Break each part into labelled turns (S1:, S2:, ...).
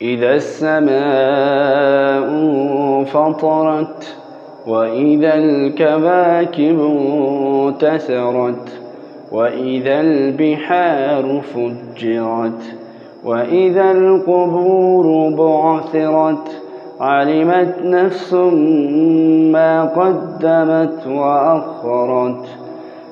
S1: إذا السماء انفطرت وإذا الكواكب انتثرت وإذا البحار فجرت وإذا القبور بعثرت علمت نفس ما قدمت وأخرت.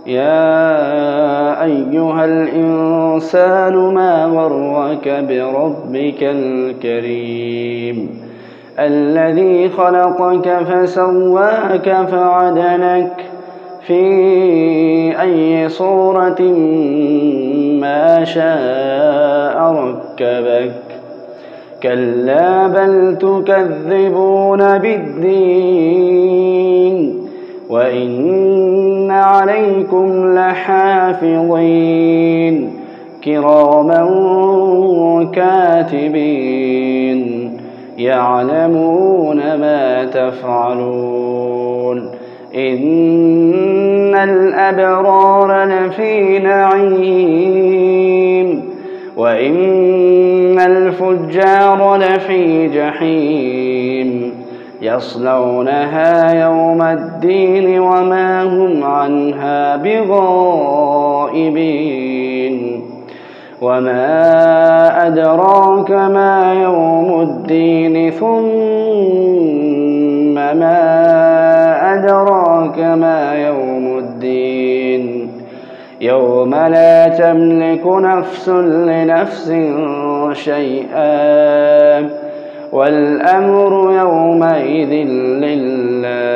S1: يا أيها الإنسان ما غرك بربك الكريم الذي خلقك فسواك فعدلك في أي صورة ما شاء ركبك. كلا بل تكذبون بالدين وإن عليكم لحافظين كراما كاتبين يعلمون ما تفعلون. إن الأبرار لفي نعيم وإن الفجار لفي جحيم يصلونها يوم الدين وما هم عنها بغائبين. وما أدراك ما يوم الدين ثم ما أدراك ما يوم الدين يوم لا تملك نفس لنفس شيئا والأمر يومئذ لله.